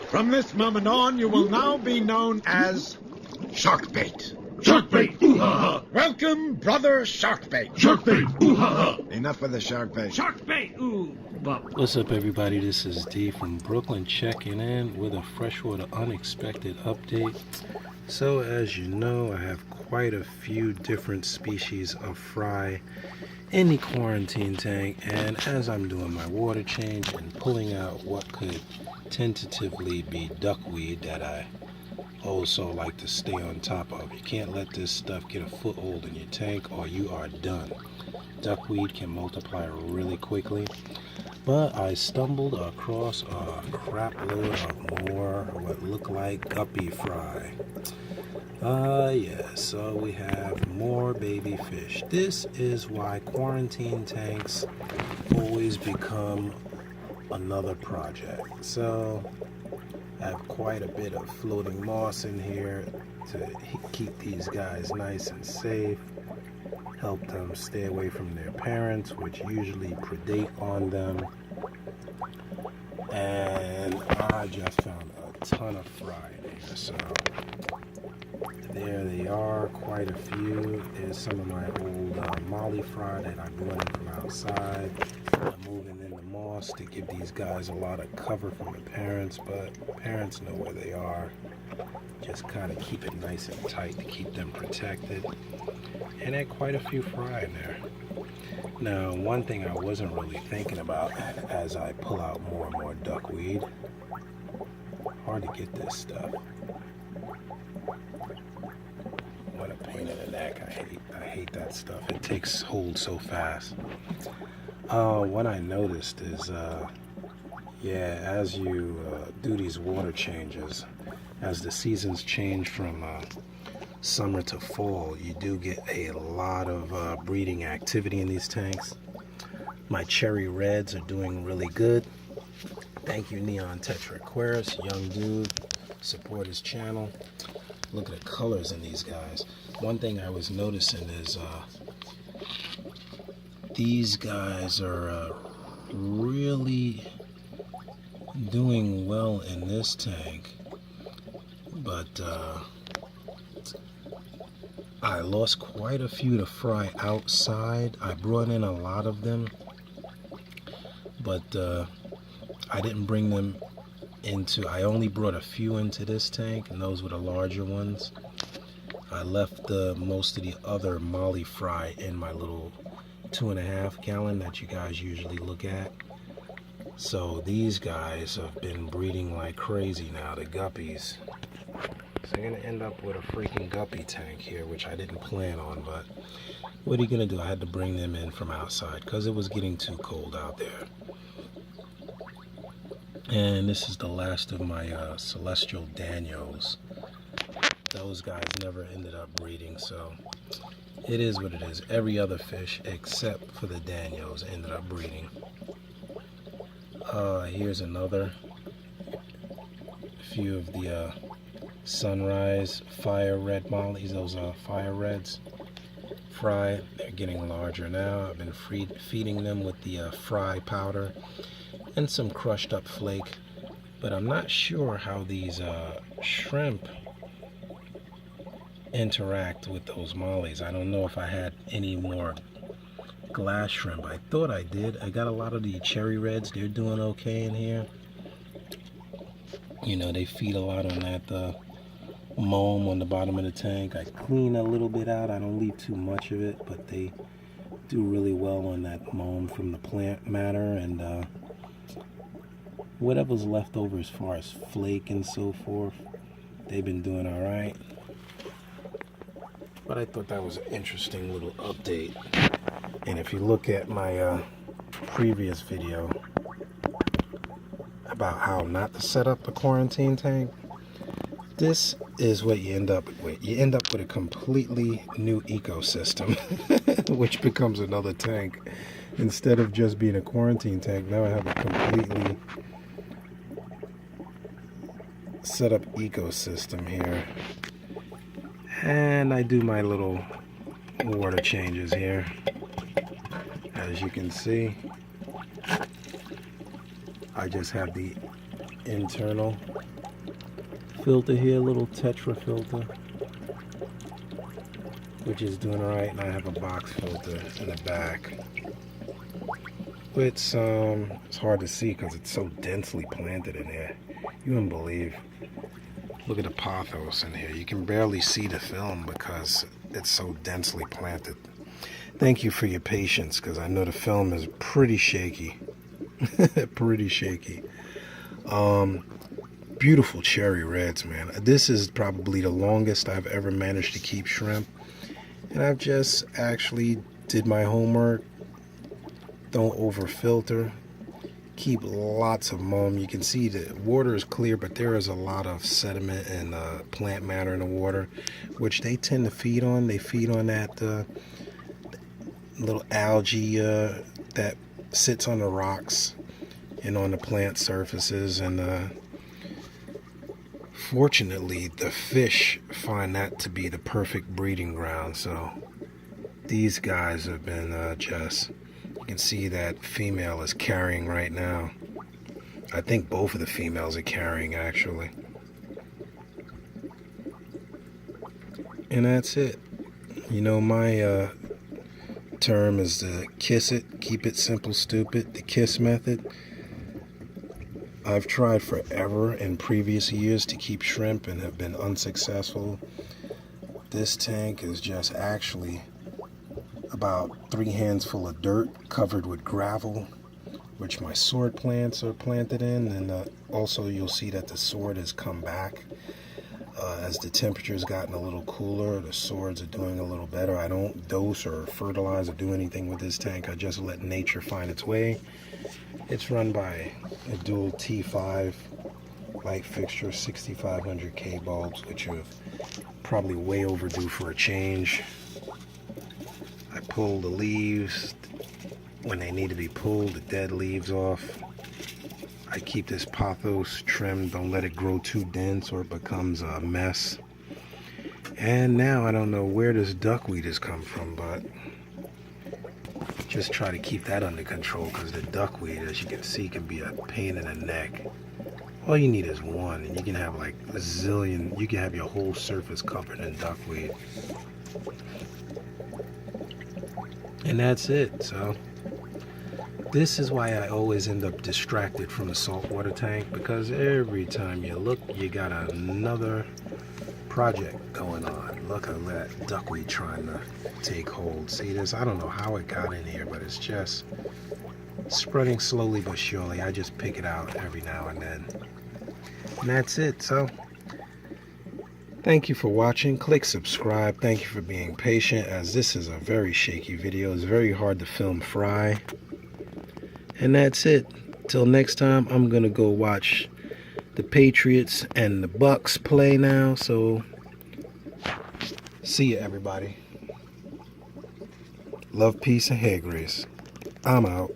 From this moment on, you will now be known as Sharkbait. Sharkbait! Ooh-ha-ha! Welcome, brother Sharkbait. Sharkbait! Ooh-ha-ha! Enough with the Sharkbait. Sharkbait! Ooh! What's up, everybody? This is D from Brooklyn checking in with a freshwater unexpected update. So, as you know, I have quite a few different species of fry in the quarantine tank, and as I'm doing my water change and pulling out what could tentatively be duckweed that I also like to stay on top of. You can't let this stuff get a foothold in your tank or you are done. Duckweed can multiply really quickly, but I stumbled across a crap load of more what look like guppy fry. Yeah, so we have more baby fish. This is why quarantine tanks always become another project. So I have quite a bit of floating moss in here to keep these guys nice and safe, help them stay away from their parents, which usually predate on them. And I just found a ton of fry in here, so there they are, quite a few. There's some of my old molly fry that I brought in from outside. I'm moving in the moss to give these guys a lot of cover from the parents, but parents know where they are. Just kind of keep it nice and tight to keep them protected. And there are quite a few fry in there. Now, one thing I wasn't really thinking about as I pull out more and more duckweed, hard to get this stuff. What a pain in the neck. I hate that stuff. It takes hold so fast. What I noticed is, as you do these water changes, as the seasons change from summer to fall, you do get a lot of breeding activity in these tanks. My cherry reds are doing really good. Thank you, Neon Tetra Aquarius, young dude. Support his channel. Look at the colors in these guys. One thing I was noticing is these guys are really doing well in this tank, but I lost quite a few to fry outside. I brought in a lot of them, but I didn't bring them I only brought a few into this tank, and those were the larger ones. I left most of the other molly fry in my little 2.5 gallon that you guys usually look at. So these guys have been breeding like crazy now, the guppies. So I'm gonna end up with a freaking guppy tank here, which I didn't plan on, but what are you gonna do? I had to bring them in from outside because it was getting too cold out there. And this is the last of my celestial danios. Those guys never ended up breeding, so it is what it is. Every other fish except for the danios ended up breeding. Here's another few of the sunrise fire red mollies. Those are fire reds fry. They're getting larger now. I've been feeding them with the fry powder and some crushed up flake, but I'm not sure how these shrimp interact with those mollies. I don't know if I had any more glass shrimp. I thought I did. I got a lot of the cherry reds. They're doing okay in here. You know, they feed a lot on that moam on the bottom of the tank. I clean a little bit out. I don't leave too much of it, but they do really well on that moam from the plant matter, and whatever's left over as far as flake and so forth, they've been doing all right. But I thought that was an interesting little update. And if you look at my previous video about how not to set up a quarantine tank, this is what you end up with. You end up with a completely new ecosystem, which becomes another tank. Instead of just being a quarantine tank, now I have a completely set up ecosystem here. And I do my little water changes here. As you can see, I just have the internal filter here, little Tetra filter, which is doing alright, and I have a box filter in the back. It's hard to see because it's so densely planted in here. You wouldn't believe. Look at the pothos in here. You can barely see the film because it's so densely planted. Thank you for your patience, because I know the film is pretty shaky. Pretty shaky. Beautiful cherry reds, man. This is probably the longest I've ever managed to keep shrimp. And I've just actually did my homework. Don't over filter. Keep lots of mum. You can see the water is clear, but there is a lot of sediment and plant matter in the water, which they tend to feed on. They feed on that little algae that sits on the rocks and on the plant surfaces, and fortunately the fish find that to be the perfect breeding ground. So these guys have been just, you can see that female is carrying right now. I think both of the females are carrying, actually. And that's it. You know, my term is to kiss it, keep it simple, stupid, the KISS method. I've tried forever in previous years to keep shrimp and have been unsuccessful. This tank is just actually about 3 hands full of dirt covered with gravel, which my sword plants are planted in, and also you'll see that the sword has come back. As the temperature's gotten a little cooler, the swords are doing a little better. I don't dose or fertilize or do anything with this tank. I just let nature find its way. It's run by a dual T5 light fixture, 6500K bulbs, which are probably way overdue for a change. I pull the leaves when they need to be pulled, the dead leaves off. I keep this pothos trimmed, don't let it grow too dense or it becomes a mess. And now I don't know where this duckweed has come from, but just try to keep that under control, because the duckweed, as you can see, can be a pain in the neck. All you need is one, and you can have like a zillion, you can have your whole surface covered in duckweed. And that's it. So this is why I always end up distracted from the saltwater tank, because every time you look, you got another project going on. Look at that duckweed trying to take hold. See this? I don't know how it got in here, but it's just spreading slowly but surely. I just pick it out every now and then. And that's it. So thank you for watching. Click subscribe. Thank you for being patient, as this is a very shaky video. It's very hard to film fry. And that's it. Till next time, I'm going to go watch the Patriots and the Bucks play now. So, see ya, everybody. Love, peace, and hair grease. I'm out.